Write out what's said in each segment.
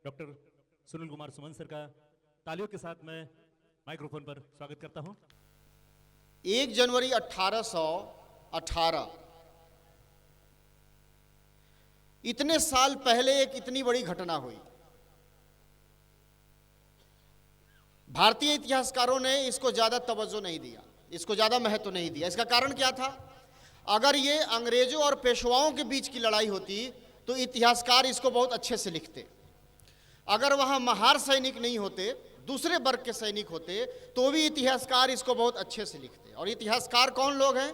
Doctor Sunil Kumar Suman sir का तालियों के साथ मैं माइक्रोफोन पर स्वागत करता हूं। 1 जनवरी 1818 इतने साल पहले एक इतनी बड़ी घटना हुई। भारतीय इतिहासकारों ने इसको ज्यादा तवज्जो नहीं दिया, इसको ज्यादा महत्व नहीं दिया। इसका कारण क्या था? अगर ये अंग्रेजों और पेशवाओं के बीच की लड़ाई होती तो इतिहासकार इसको बहुत अच्छे से लिखते। अगर वहां महार सैनिक नहीं होते, दूसरे वर्ग के सैनिक होते, तो भी इतिहासकार इसको बहुत अच्छे से लिखते। और इतिहासकार कौन लोग हैं?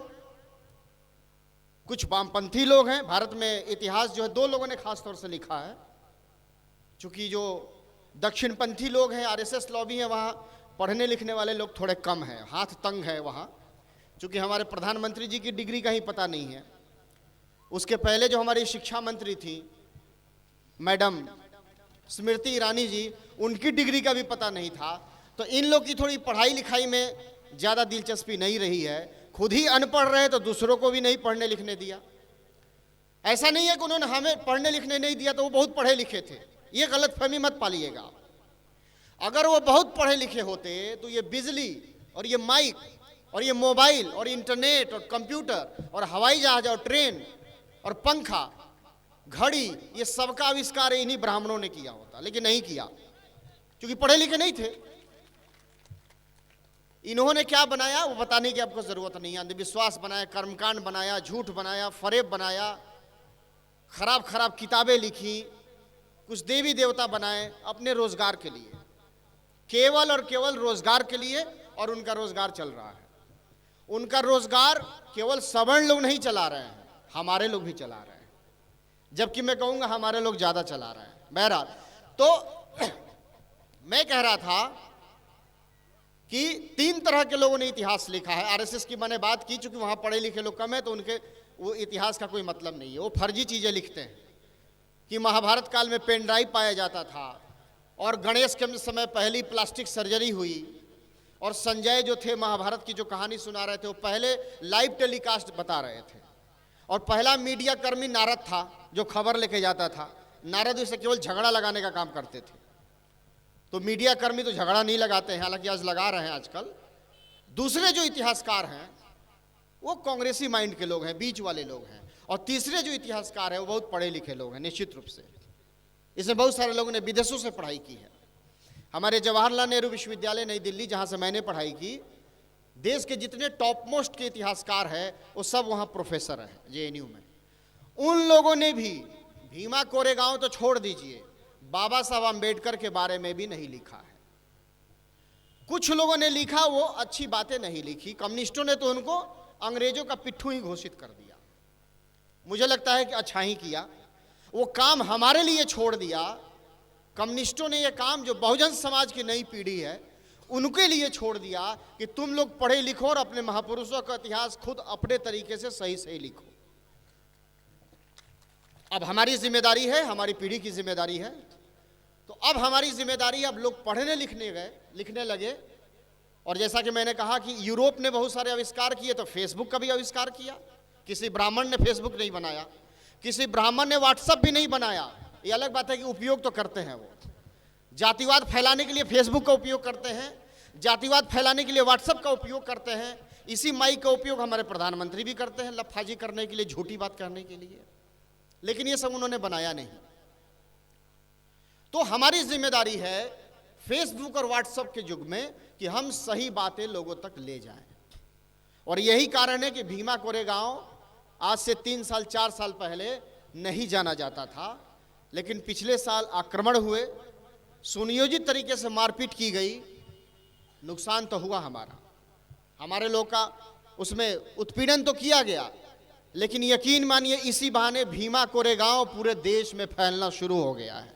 कुछ वामपंथी लोग हैं। भारत में इतिहास जो है 2 लोगों ने खास तौर से लिखा है। चूंकि जो दक्षिणपंथी लोग हैं, आरएसएस लॉबी है, वहाँ पढ़ने लिखने वाले लोग थोड़े कम हैं, हाथ तंग है वहाँ। चूंकि हमारे प्रधानमंत्री जी की डिग्री का ही पता नहीं है। उसके पहले जो हमारी शिक्षा मंत्री थी मैडम स्मृति ईरानी जी, उनकी डिग्री का भी पता नहीं था। तो इन लोग की थोड़ी पढ़ाई लिखाई में ज़्यादा दिलचस्पी नहीं रही है। खुद ही अनपढ़ रहे तो दूसरों को भी नहीं पढ़ने लिखने दिया। ऐसा नहीं है कि उन्होंने हमें पढ़ने लिखने नहीं दिया तो वो बहुत पढ़े लिखे थे, ये गलतफहमी मत पालिएगा। अगर वो बहुत पढ़े लिखे होते तो ये बिजली और ये माइक और ये मोबाइल और इंटरनेट और कंप्यूटर और हवाई जहाज और ट्रेन और पंखा, घड़ी, ये सबका आविष्कार इन्हीं ब्राह्मणों ने किया होता, लेकिन नहीं किया क्योंकि पढ़े लिखे नहीं थे। इन्होंने क्या बनाया वो बताने की आपको जरूरत नहीं है। अंधविश्वास बनाया, कर्मकांड बनाया, झूठ बनाया, फरेब बनाया, खराब खराब किताबें लिखी, कुछ देवी देवता बनाए अपने रोजगार के लिए, केवल और केवल रोजगार के लिए। और उनका रोजगार चल रहा है। उनका रोजगार केवल सवर्ण लोग नहीं चला रहे हैं, हमारे लोग भी चला रहे हैं। जबकि मैं कहूंगा हमारे लोग ज्यादा चला रहे हैं। बहरहाल, तो मैं कह रहा था कि 3 तरह के लोगों ने इतिहास लिखा है। आरएसएस की मैंने बात की, चूंकि वहां पढ़े लिखे लोग कम है तो उनके वो इतिहास का कोई मतलब नहीं है। वो फर्जी चीजें लिखते हैं कि महाभारत काल में पेन ड्राइव पाया जाता था और गणेश के समय पहली प्लास्टिक सर्जरी हुई, और संजय जो थे महाभारत की जो कहानी सुना रहे थे वो पहले लाइव टेलीकास्ट बता रहे थे, और पहला मीडिया कर्मी नारद था जो खबर लेके जाता था। नारद उसे केवल झगड़ा लगाने का काम करते थे। तो मीडिया कर्मी तो झगड़ा नहीं लगाते हैं, हालांकि आज लगा रहे हैं आजकल। दूसरे जो इतिहासकार हैं वो कांग्रेसी माइंड के लोग हैं, बीच वाले लोग हैं। और तीसरे जो इतिहासकार हैं वो बहुत पढ़े लिखे लोग हैं, निश्चित रूप से। इसमें बहुत सारे लोगों ने विदेशों से पढ़ाई की है। हमारे जवाहरलाल नेहरू विश्वविद्यालय नई दिल्ली, जहाँ से मैंने पढ़ाई की, देश के जितने टॉप मोस्ट के इतिहासकार हैं वो सब वहाँ प्रोफेसर हैं जेएनयू में। उन लोगों ने भी भीमा कोरेगांव तो छोड़ दीजिए, बाबा साहब आम्बेडकर के बारे में भी नहीं लिखा है। कुछ लोगों ने लिखा, वो अच्छी बातें नहीं लिखी। कम्युनिस्टों ने तो उनको अंग्रेजों का पिट्ठू ही घोषित कर दिया। मुझे लगता है कि अच्छा ही किया, वो काम हमारे लिए छोड़ दिया। कम्युनिस्टों ने ये काम जो बहुजन समाज की नई पीढ़ी है उनके लिए छोड़ दिया कि तुम लोग पढ़े लिखो और अपने महापुरुषों का इतिहास खुद अपने तरीके से सही सही लिखो। अब हमारी जिम्मेदारी है, हमारी पीढ़ी की जिम्मेदारी है। तो अब हमारी जिम्मेदारी, अब लोग पढ़ने लिखने लगे। और जैसा कि मैंने कहा कि यूरोप ने बहुत सारे आविष्कार किए, तो फेसबुक का भी आविष्कार किया। किसी ब्राह्मण ने फेसबुक नहीं बनाया, किसी ब्राह्मण ने व्हाट्सएप भी नहीं बनाया। ये अलग बात है कि उपयोग तो करते हैं वो। जातिवाद फैलाने के लिए फेसबुक का उपयोग करते हैं, जातिवाद फैलाने के लिए व्हाट्सएप का उपयोग करते हैं। इसी माइक का उपयोग हमारे प्रधानमंत्री भी करते हैं लफाजी करने के लिए, झूठी बात करने के लिए। लेकिन ये सब उन्होंने बनाया नहीं। तो हमारी जिम्मेदारी है फेसबुक और व्हाट्सएप के युग में कि हम सही बातें लोगों तक ले जाएं। और यही कारण है कि भीमा कोरेगांव आज से 3 साल 4 साल पहले नहीं जाना जाता था, लेकिन पिछले साल आक्रमण हुए, सुनियोजित तरीके से मारपीट की गई। नुकसान तो हुआ हमारा, हमारे लोग का उसमें उत्पीड़न तो किया गया, लेकिन यकीन मानिए इसी बहाने भीमा कोरेगांव पूरे देश में फैलना शुरू हो गया है।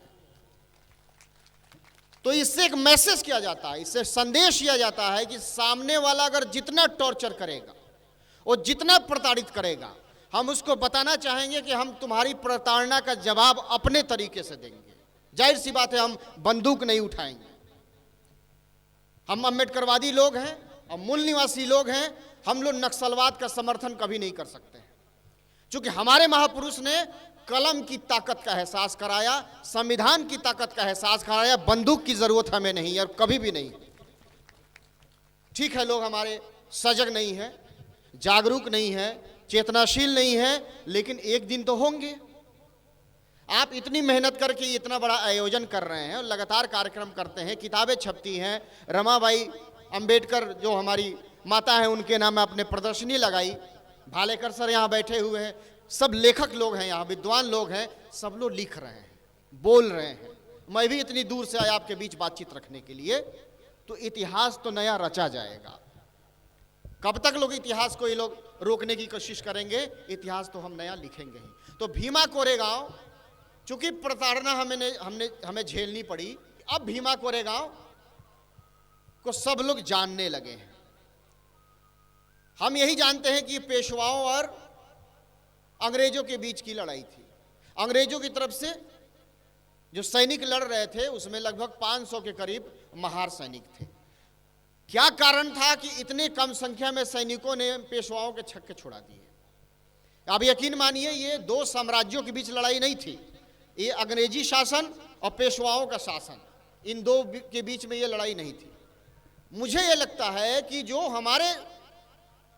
तो इससे एक मैसेज किया जाता है, इससे संदेश किया जाता है कि सामने वाला अगर जितना टॉर्चर करेगा और जितना प्रताड़ित करेगा, हम उसको बताना चाहेंगे कि हम तुम्हारी प्रताड़ना का जवाब अपने तरीके से देंगे। जाहिर सी बात है, हम बंदूक नहीं उठाएंगे। हम अम्बेडकरवादी लोग हैं और मूल निवासी लोग हैं। हम लोग नक्सलवाद का समर्थन कभी नहीं कर सकते हैं। चूंकि हमारे महापुरुष ने कलम की ताकत का एहसास कराया, संविधान की ताकत का एहसास कराया, बंदूक की जरूरत हमें नहीं है और कभी भी नहीं। ठीक है, लोग हमारे सजग नहीं है, जागरूक नहीं है, चेतनाशील नहीं है, लेकिन एक दिन तो होंगे। आप इतनी मेहनत करके इतना बड़ा आयोजन कर रहे हैं और लगातार कार्यक्रम करते हैं, किताबें छपती हैं, रमाबाई अंबेडकर जो हमारी माता है उनके नाम आपने प्रदर्शनी लगाई, भालेकर सर यहाँ बैठे हुए हैं, सब लेखक लोग हैं, यहाँ विद्वान लोग हैं, सब लोग लिख रहे हैं, बोल रहे हैं। मैं भी इतनी दूर से आया आपके बीच बातचीत रखने के लिए, तो इतिहास तो नया रचा जाएगा। कब तक लोग इतिहास को ये लोग रोकने की कोशिश करेंगे? इतिहास तो हम नया लिखेंगे ही। तो भीमा कोरेगांव, चूंकि प्रताड़ना हमें झेलनी पड़ी, अब भीमा कोरेगांव को सब लोग जानने लगे हैं। हम यही जानते हैं कि पेशवाओं और अंग्रेजों के बीच की लड़ाई थी। अंग्रेजों की तरफ से जो सैनिक लड़ रहे थे उसमें लगभग 500 के करीब महार सैनिक थे। क्या कारण था कि इतने कम संख्या में सैनिकों ने पेशवाओं के छक्के छुड़ा दिए? आप यकीन मानिए, ये दो साम्राज्यों के बीच लड़ाई नहीं थी, ये अंग्रेजी शासन और पेशवाओं का शासन, इन दो के बीच में ये लड़ाई नहीं थी। मुझे ये लगता है कि जो हमारे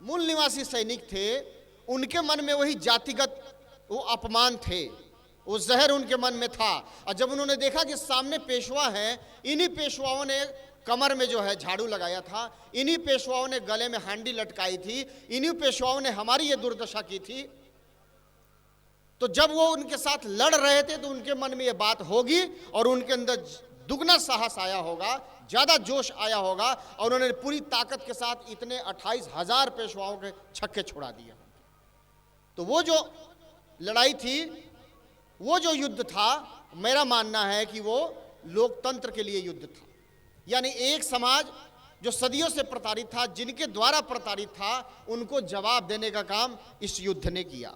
मूल निवासी सैनिक थे उनके मन में वही जातिगत वो अपमान थे, वो जहर उनके मन में था। और जब उन्होंने देखा कि सामने पेशवा हैं, इन्हीं पेशवाओं ने कमर में जो है झाड़ू लगाया था, इन्हीं पेशवाओं ने गले में हांडी लटकाई थी, इन्हीं पेशवाओं ने हमारी ये दुर्दशा की थी, तो जब वो उनके साथ लड़ रहे थे तो उनके मन में ये बात होगी और उनके अंदर दुगना साहस आया होगा, ज्यादा जोश आया होगा, और उन्होंने पूरी ताकत के साथ इतने 28,000 पेशवाओं के छक्के छुड़ा दिए। तो वो जो लड़ाई थी, वो जो युद्ध था, मेरा मानना है कि वो लोकतंत्र के लिए युद्ध था। यानी एक समाज जो सदियों से प्रताड़ित था, जिनके द्वारा प्रताड़ित था, उनको जवाब देने का काम इस युद्ध ने किया।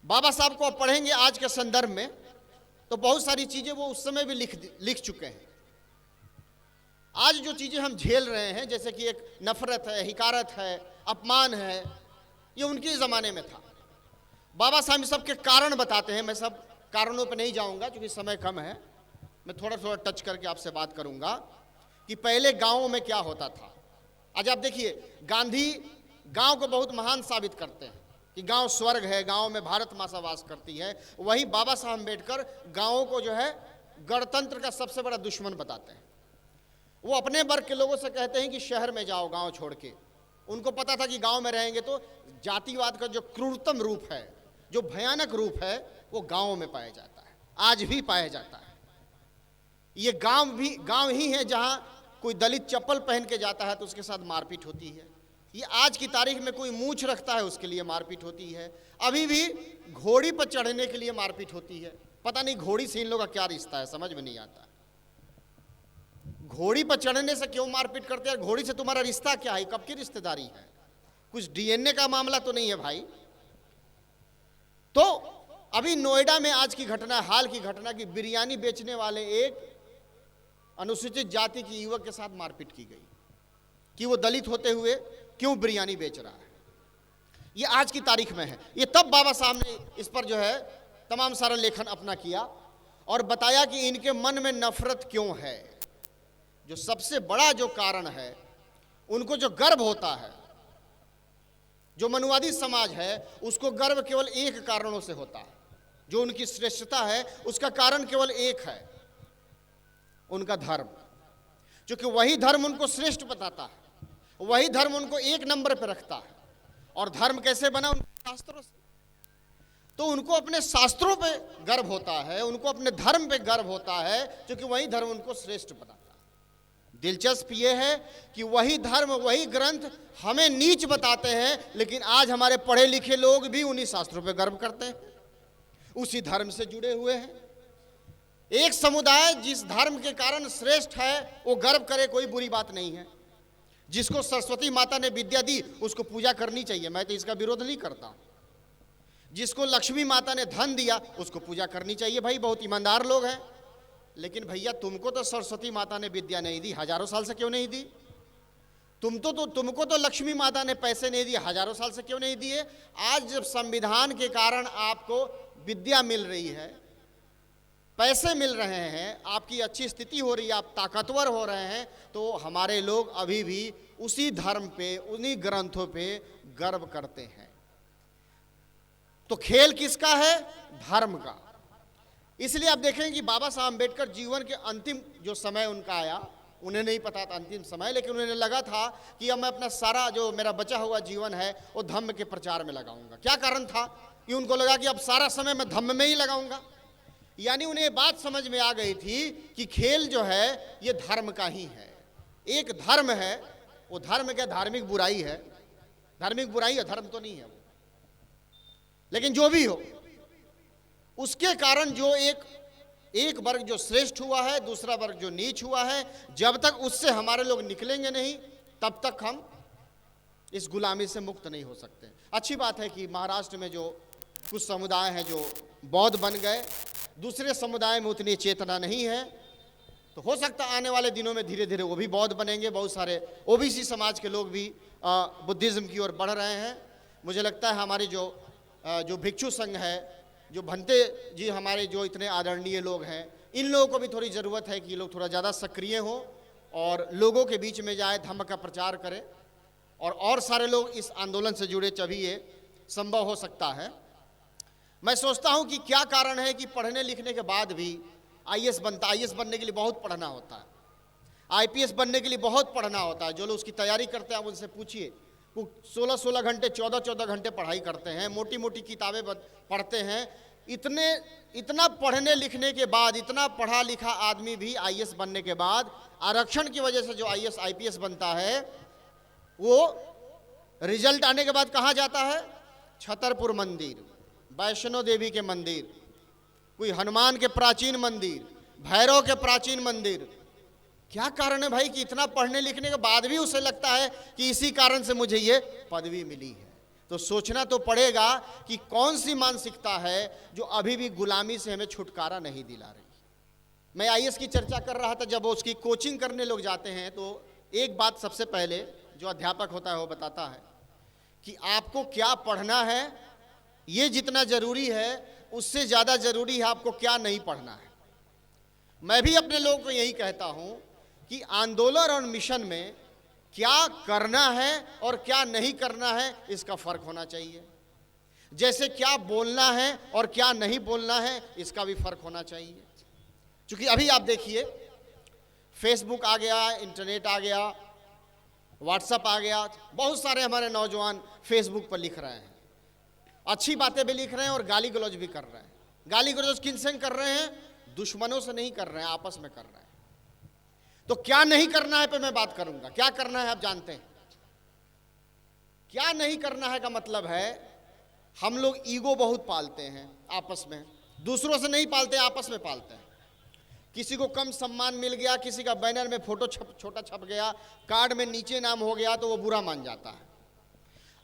बाबा साहब को आप पढ़ेंगे आज के संदर्भ में तो बहुत सारी चीजें वो उस समय भी लिख चुके हैं। आज जो चीजें हम झेल रहे हैं, जैसे कि एक नफरत है, हिकारत है, अपमान है, ये उनके ज़माने में था। बाबा साहब सबके कारण बताते हैं, मैं सब कारणों पर नहीं जाऊंगा क्योंकि समय कम है, मैं थोड़ा थोड़ा टच करके आपसे बात करूंगा कि पहले गांवों में क्या होता था। आज आप देखिए, गांधी गांव को बहुत महान साबित करते हैं कि गांव स्वर्ग है, गांव में भारत माता वास करती है। वहीं बाबा साहब अम्बेडकर गांवों को जो है गणतंत्र का सबसे बड़ा दुश्मन बताते हैं। वो अपने वर्ग के लोगों से कहते हैं कि शहर में जाओ गांव छोड़ के। उनको पता था कि गांव में रहेंगे तो जातिवाद का जो क्रूरतम रूप है, जो भयानक रूप है, वो गांव में पाया जाता है, आज भी पाया जाता है। ये गांव ही है जहां कोई दलित चप्पल पहन के जाता है तो उसके साथ मारपीट होती है। ये आज की तारीख में कोई मूंछ रखता है उसके लिए मारपीट होती है। अभी भी घोड़ी पर चढ़ने के लिए मारपीट होती है। पता नहीं घोड़ी से इन लोगों का क्या रिश्ता है, समझ में नहीं आता। घोड़ी पर चढ़ने से क्यों मारपीट करते हैं? घोड़ी से तुम्हारा रिश्ता क्या है? कब की रिश्तेदारी है? कुछ डीएनए का मामला तो नहीं है भाई। तो अभी नोएडा में आज की घटना, हाल की घटना की बिरयानी बेचने वाले एक अनुसूचित जाति की युवक के साथ मारपीट की गई कि वो दलित होते हुए क्यों बिरयानी बेच रहा है। ये आज की तारीख में है। ये तब बाबा साहब ने इस पर जो है तमाम सारा लेखन अपना किया और बताया कि इनके मन में नफरत क्यों है। जो सबसे बड़ा जो कारण है, उनको जो गर्व होता है, जो मनुवादी समाज है उसको गर्व केवल एक कारणों से होता है। जो उनकी श्रेष्ठता है उसका कारण केवल एक है, उनका धर्म। क्योंकि वही धर्म उनको श्रेष्ठ बताता है, वही धर्म उनको एक नंबर पर रखता है। और धर्म कैसे बना? उनके शास्त्रों से। तो उनको अपने शास्त्रों पे गर्व होता है, उनको अपने धर्म पे गर्व होता है, क्योंकि वही धर्म उनको श्रेष्ठ बनाता है। दिलचस्प ये है कि वही धर्म, वही ग्रंथ हमें नीच बताते हैं, लेकिन आज हमारे पढ़े लिखे लोग भी उन्हीं शास्त्रों पे गर्व करते हैं, उसी धर्म से जुड़े हुए हैं। एक समुदाय जिस धर्म के कारण श्रेष्ठ है वो गर्व करे, कोई बुरी बात नहीं है। जिसको सरस्वती माता ने विद्या दी उसको पूजा करनी चाहिए, मैं तो इसका विरोध नहीं करता। जिसको लक्ष्मी माता ने धन दिया उसको पूजा करनी चाहिए, भाई बहुत ईमानदार लोग हैं। लेकिन भैया तुमको तो सरस्वती माता ने विद्या नहीं दी, हजारों साल से क्यों नहीं दी? तुमको तो लक्ष्मी माता ने पैसे नहीं दिए, हजारों साल से क्यों नहीं दिए? आज जब संविधान के कारण आपको विद्या मिल रही है, पैसे मिल रहे हैं, आपकी अच्छी स्थिति हो रही है, आप ताकतवर हो रहे हैं, तो हमारे लोग अभी भी उसी धर्म पे, उन्हीं ग्रंथों पे गर्व करते हैं। तो खेल किसका है? धर्म का। इसलिए आप देखें कि बाबा साहब अम्बेडकर जीवन के अंतिम जो समय उनका आया, उन्हें नहीं पता था अंतिम समय, लेकिन उन्हें लगा था कि अब मैं अपना सारा जो मेरा बचा हुआ जीवन है वो धम्म के प्रचार में लगाऊंगा। क्या कारण था कि उनको लगा कि अब सारा समय मैं धम्म में ही लगाऊंगा। यानी उन्हें ये बात समझ में आ गई थी कि खेल जो है ये धर्म का ही है, एक धर्म है। वो धर्म क्या? धार्मिक बुराई है, धार्मिक बुराई है, धर्म तो नहीं है वो। लेकिन जो भी हो, उसके कारण जो एक वर्ग जो श्रेष्ठ हुआ है, दूसरा वर्ग जो नीच हुआ है, जब तक उससे हमारे लोग निकलेंगे नहीं, तब तक हम इस गुलामी से मुक्त नहीं हो सकते। अच्छी बात है कि महाराष्ट्र में जो कुछ समुदाय हैं जो बौद्ध बन गए, दूसरे समुदाय में उतनी चेतना नहीं है, तो हो सकता है आने वाले दिनों में धीरे धीरे वो भी बौद्ध बनेंगे। बहुत सारे ओबीसी समाज के लोग भी बुद्धिज्म की ओर बढ़ रहे हैं। मुझे लगता है हमारी जो भिक्षु संघ है, जो भंते जी हमारे जो इतने आदरणीय लोग हैं, इन लोगों को भी थोड़ी ज़रूरत है कि ये लोग थोड़ा ज़्यादा सक्रिय हों और लोगों के बीच में जाए, धम्म का प्रचार करें, और सारे लोग इस आंदोलन से जुड़े, तभी ये संभव हो सकता है। मैं सोचता हूं कि क्या कारण है कि पढ़ने लिखने के बाद भी आईएएस बनता। आईएएस बनने के लिए बहुत पढ़ना होता है, आईपीएस बनने के लिए बहुत पढ़ना होता है। जो लोग उसकी तैयारी करते हैं आप उनसे पूछिए, वो 16-16 घंटे, 14-14 घंटे पढ़ाई करते हैं, मोटी मोटी किताबें पढ़ते हैं। इतना पढ़ने लिखने के बाद, इतना पढ़ा लिखा आदमी भी आईएएस बनने के बाद आरक्षण की वजह से जो आईएएस आईपीएस बनता है, वो रिजल्ट आने के बाद कहाँ जाता है? छतरपुर मंदिर, वैष्णो देवी के मंदिर, कोई हनुमान के प्राचीन मंदिर, भैरव के प्राचीन मंदिर। क्या कारण है भाई कि इतना पढ़ने लिखने के बाद भी उसे लगता है कि इसी कारण से मुझे ये पदवी मिली है? तो सोचना तो पड़ेगा कि कौन सी मानसिकता है जो अभी भी गुलामी से हमें छुटकारा नहीं दिला रही। मैं आईएएस की चर्चा कर रहा था, जब उसकी कोचिंग करने लोग जाते हैं तो एक बात सबसे पहले जो अध्यापक होता है वो बताता है कि आपको क्या पढ़ना है, ये जितना जरूरी है उससे ज़्यादा जरूरी है आपको क्या नहीं पढ़ना है। मैं भी अपने लोगों को यही कहता हूं कि आंदोलन और मिशन में क्या करना है और क्या नहीं करना है इसका फर्क होना चाहिए। जैसे क्या बोलना है और क्या नहीं बोलना है इसका भी फर्क होना चाहिए। क्योंकि अभी आप देखिए, फेसबुक आ गया, इंटरनेट आ गया, व्हाट्सएप आ गया, बहुत सारे हमारे नौजवान फेसबुक पर लिख रहे हैं, अच्छी बातें भी लिख रहे हैं और गाली गलौज भी कर रहे हैं। गाली गलौज किनसे कर रहे हैं? दुश्मनों से नहीं कर रहे हैं, आपस में कर रहे हैं। तो क्या नहीं करना है पे मैं बात करूंगा। क्या करना है आप जानते हैं? क्या नहीं करना है का मतलब है हम लोग ईगो बहुत पालते हैं आपस में, दूसरों से नहीं पालते, आपस में पालते हैं। किसी को कम सम्मान मिल गया, किसी का बैनर में फोटो छोटा छप गया, कार्ड में नीचे नाम हो गया, तो वो बुरा मान जाता है।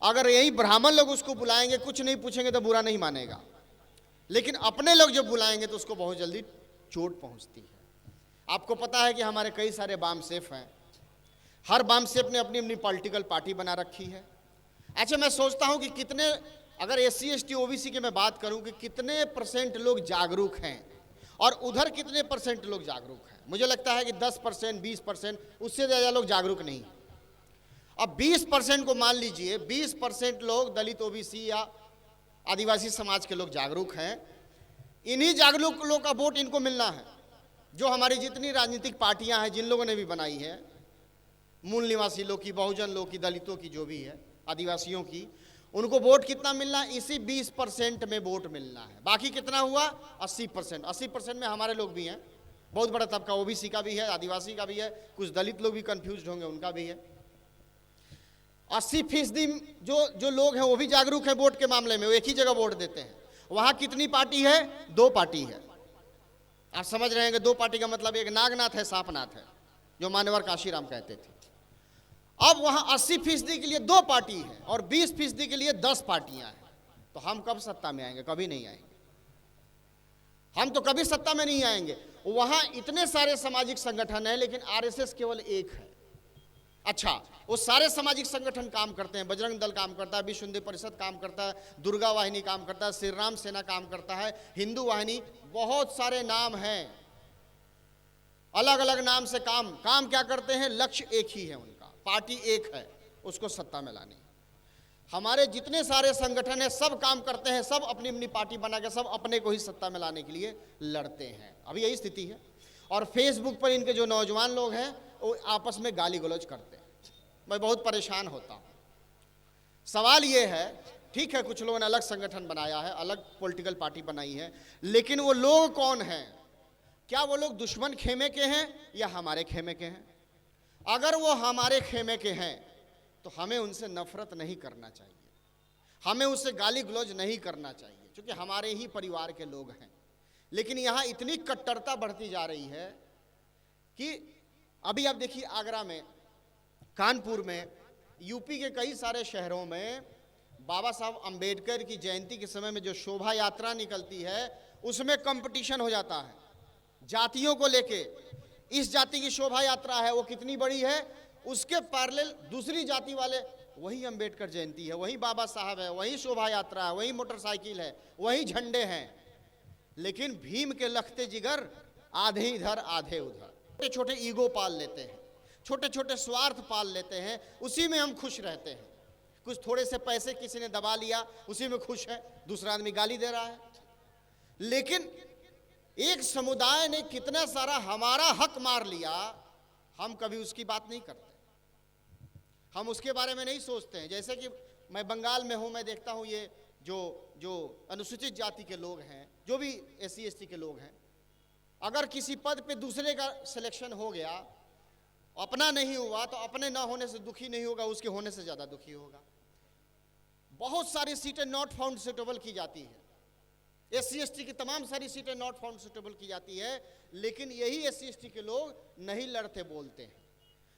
अगर यही ब्राह्मण लोग उसको बुलाएंगे, कुछ नहीं पूछेंगे तो बुरा नहीं मानेगा, लेकिन अपने लोग जब बुलाएंगे तो उसको बहुत जल्दी चोट पहुंचती है। आपको पता है कि हमारे कई सारे बामसेफ हैं, हर बामसेफ ने अपनी अपनी पॉलिटिकल पार्टी बना रखी है। अच्छा, मैं सोचता हूं कि कितने, अगर SC ST OBC की मैं बात करूं कि कितने % लोग जागरूक हैं और उधर कितने % लोग जागरूक हैं। मुझे लगता है कि 10%, 20%, उससे ज़्यादा लोग जागरूक नहीं। अब 20% को मान लीजिए, 20% लोग दलित, OBC या आदिवासी समाज के लोग जागरूक हैं। इन्हीं जागरूक लोगों का वोट इनको मिलना है। जो हमारी जितनी राजनीतिक पार्टियां हैं, जिन लोगों ने भी बनाई है, मूल निवासी लोग की, बहुजन लोग की, दलितों की, जो भी है, आदिवासियों की, उनको वोट कितना मिलना है? इसी 20% में वोट मिलना है। बाकी कितना हुआ? 80%। 80% में हमारे लोग भी हैं, बहुत बड़ा तबका OBC का भी है, आदिवासी का भी है, कुछ दलित लोग भी कंफ्यूज होंगे, उनका भी है। 80% जो लोग हैं वो भी जागरूक है वोट के मामले में, वो एक ही जगह वोट देते हैं। वहां कितनी पार्टी है? 2 पार्टी है। आप समझ रहे हैं कि 2 पार्टी का मतलब एक नागनाथ है, सांपनाथ है, जो मान्यवर काशीराम कहते थे। अब वहां 80% के लिए 2 पार्टी है और 20% के लिए 10 पार्टियां हैं। तो हम कब सत्ता में आएंगे? कभी नहीं आएंगे। हम तो कभी सत्ता में नहीं आएंगे। वहां इतने सारे सामाजिक संगठन हैं, लेकिन RSS केवल एक है। अच्छा, वो सारे सामाजिक संगठन काम करते हैं, बजरंग दल काम करता है, विश्व हिंदू परिषद काम करता है, दुर्गा वाहिनी काम करता है, श्री राम सेना काम करता है, हिंदू वाहिनी, बहुत सारे नाम हैं, अलग अलग नाम से काम क्या करते हैं, लक्ष्य एक ही है उनका, पार्टी एक है, उसको सत्ता में लानी। हमारे जितने सारे संगठन हैं सब काम करते हैं, सब अपनी अपनी पार्टी बना के सब अपने को ही सत्ता में लाने के लिए लड़ते हैं। अभी यही स्थिति है। और फेसबुक पर इनके जो नौजवान लोग हैं वो आपस में गाली गलौज करते हैं, मैं बहुत परेशान होता हूँ। सवाल ये है, ठीक है कुछ लोगों ने अलग संगठन बनाया है, अलग पॉलिटिकल पार्टी बनाई है, लेकिन वो लोग कौन हैं? क्या वो लोग दुश्मन खेमे के हैं या हमारे खेमे के हैं? अगर वो हमारे खेमे के हैं तो हमें उनसे नफरत नहीं करना चाहिए, हमें उससे गाली गलौज नहीं करना चाहिए, क्योंकि हमारे ही परिवार के लोग हैं। लेकिन यहाँ इतनी कट्टरता बढ़ती जा रही है कि अभी आप देखिए आगरा में, कानपुर में, यूपी के कई सारे शहरों में बाबा साहब अंबेडकर की जयंती के समय में जो शोभा यात्रा निकलती है उसमें कंपटीशन हो जाता है जातियों को लेके। इस जाति की शोभा यात्रा है वो कितनी बड़ी है, उसके पैरेलल दूसरी जाति वाले, वही अंबेडकर जयंती है, वही बाबा साहब है, वही शोभा यात्रा है, वही मोटरसाइकिल है, वही झंडे हैं, लेकिन भीम के लखते जिगर आधे इधर आधे उधर। छोटे छोटे ईगो पाल लेते हैं, छोटे छोटे स्वार्थ पाल लेते हैं, उसी में हम खुश रहते हैं। कुछ थोड़े से पैसे किसी ने दबा लिया, उसी में खुश है, दूसरा आदमी गाली दे रहा है। लेकिन एक समुदाय ने कितना सारा हमारा हक मार लिया, हम कभी उसकी बात नहीं करते, हम उसके बारे में नहीं सोचते हैं। जैसे कि मैं बंगाल में हूँ, मैं देखता हूँ ये जो अनुसूचित जाति के लोग हैं, जो भी SC ST के लोग हैं, अगर किसी पद पे दूसरे का सिलेक्शन हो गया, अपना नहीं हुआ, तो अपने ना होने से दुखी नहीं होगा, उसके होने से ज़्यादा दुखी होगा। बहुत सारी सीटें नॉट फाउंड सुटेबल की जाती है, SC ST की तमाम सारी सीटें नॉट फाउंड सुटेबल की जाती है, लेकिन यही SC ST के लोग नहीं लड़ते बोलते हैं।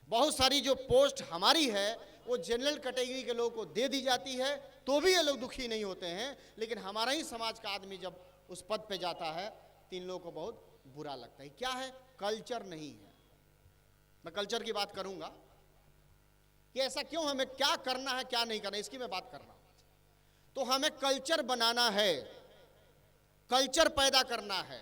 बहुत सारी जो पोस्ट हमारी है वो जनरल कैटेगरी के लोगों को दे दी जाती है, तो भी ये लोग दुखी नहीं होते हैं, लेकिन हमारा ही समाज का आदमी जब उस पद पे जाता है तो इन लोगों को बहुत बुरा लगता है। क्या है? कल्चर नहीं है। मैं कल्चर की बात करूंगा कि ऐसा क्यों, हमें क्या करना है क्या नहीं करना है, इसकी मैं बात कर रहा हूं। तो हमें कल्चर बनाना है, कल्चर पैदा करना है।